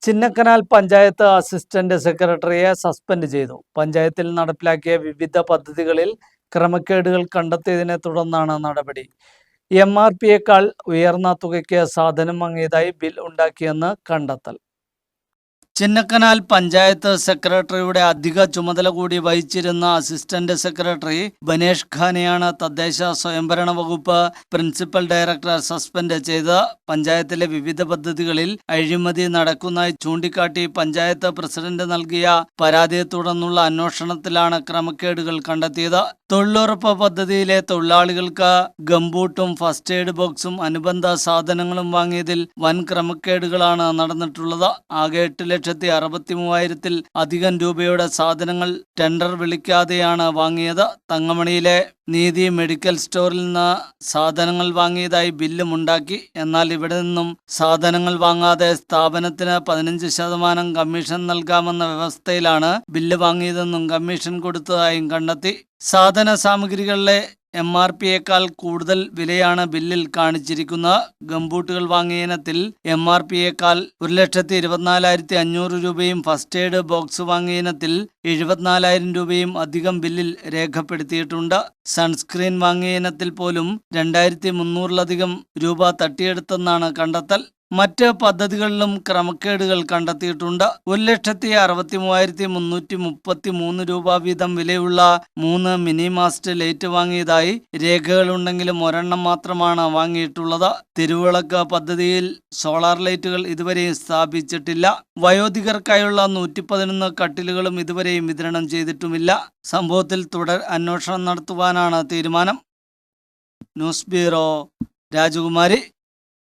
Chinnakanal panchayat assistant സെക്രട്ടറിയെ suspend ചെയ്തു. പഞ്ചായത്തിൽ നടപ്പിലാക്കിയ വിവിധ പദ്ധതികളിൽ ക്രമക്കേടുകൾ കണ്ടെത്തിയതിനെ തുടർന്നാണ് നടപടി. MRPയേക്കാൾ ഉയർന്ന തുകയ്ക്ക് സാധനം വാങ്ങിയതായി ബിൽ ഉണ്ടാക്കിയെന്ന് കണ്ടെത്തൽ. ചിന്നക്കനാൽ പഞ്ചായത്ത് സെക്രട്ടറിയുടെ അധിക ചുമതല കൂടി വഹിച്ചിരുന്ന അസിസ്റ്റന്റ് സെക്രട്ടറി ബനേഷ് ഖാനെയാണ് തദ്ദേശ സ്വയംഭരണ വകുപ്പ് പ്രിൻസിപ്പൽ ഡയറക്ടർ സസ്പെൻഡ് ചെയ്ത്. പഞ്ചായത്തിലെ വിവിധ പദ്ധതികളിൽ അഴിമതി നടക്കുന്നതായി ചൂണ്ടിക്കാട്ടി പഞ്ചായത്ത് പ്രസിഡന്റ് നൽകിയ പരാതിയെ തുടർന്നുള്ള അന്വേഷണത്തിലാണ് ക്രമക്കേടുകൾ കണ്ടെത്തിയത്. തൊഴിലുറപ്പ് പദ്ധതിയിലെ തൊഴിലാളികൾക്ക് ഗംബൂട്ടും ഫസ്റ്റ് എയ്ഡ് ബോക്സും അനുബന്ധ സാധനങ്ങളും വാങ്ങിയതിൽ വൻ ക്രമക്കേടുകളാണ് നടന്നിട്ടുള്ളത്. ആകെ 8,63,000 അധികം രൂപയുടെ സാധനങ്ങൾ ടെൻഡർ വിളിക്കാതെയാണ് വാങ്ങിയത്. തങ്കമണിയിലെ നീതി മെഡിക്കൽ സ്റ്റോറിൽ നിന്ന് സാധനങ്ങൾ വാങ്ങിയതായി ബില്ലുമുണ്ടാക്കി. എന്നാൽ ഇവിടെ നിന്നും സാധനങ്ങൾ വാങ്ങാതെ സ്ഥാപനത്തിന് 15% കമ്മീഷൻ നൽകാമെന്ന വ്യവസ്ഥയിലാണ് ബില്ല് വാങ്ങിയതെന്നും കമ്മീഷൻ കൊടുത്തതായും കണ്ടെത്തി. സാധന സാമഗ്രികളിലെ MRPയേക്കാൾ കൂടുതൽ വിലയാണ് ബില്ലിൽ കാണിച്ചിരിക്കുന്നത്. ഗംബൂട്ടുകൾ വാങ്ങിയ ഇനത്തിൽ MRPയേക്കാൾ 1,24,500 രൂപയും ഫസ്റ്റ് എയ്ഡ് ബോക്സ് വാങ്ങിയ ഇനത്തിൽ 74,000 രൂപയും അധികം ബില്ലിൽ രേഖപ്പെടുത്തിയിട്ടുണ്ട്. സൺസ്ക്രീൻ വാങ്ങിയ ഇനത്തിൽ പോലും 2,300-ലധികം രൂപ തട്ടിയെടുത്തെന്നാണ് കണ്ടെത്തൽ. മറ്റ് പദ്ധതികളിലും ക്രമക്കേടുകൾ കണ്ടെത്തിയിട്ടുണ്ട്. 1,63,333 രൂപ വീതം വിലയുള്ള 3 മിനി മാസ്റ്റ് ലൈറ്റ് വാങ്ങിയതായി രേഖകളുണ്ടെങ്കിലും ഒരെണ്ണം മാത്രമാണ് വാങ്ങിയിട്ടുള്ളത്. തിരുവിളക്ക് പദ്ധതിയിൽ സോളാർ ലൈറ്റുകൾ ഇതുവരെയും സ്ഥാപിച്ചിട്ടില്ല. വയോധികർക്കായുള്ള 111 കട്ടിലുകളും ഇതുവരെയും വിതരണം ചെയ്തിട്ടുമില്ല. സംഭവത്തിൽ തുടർ അന്വേഷണം നടത്തുവാനാണ് തീരുമാനം. ന്യൂസ് ബ്യൂറോ, രാജകുമാരി.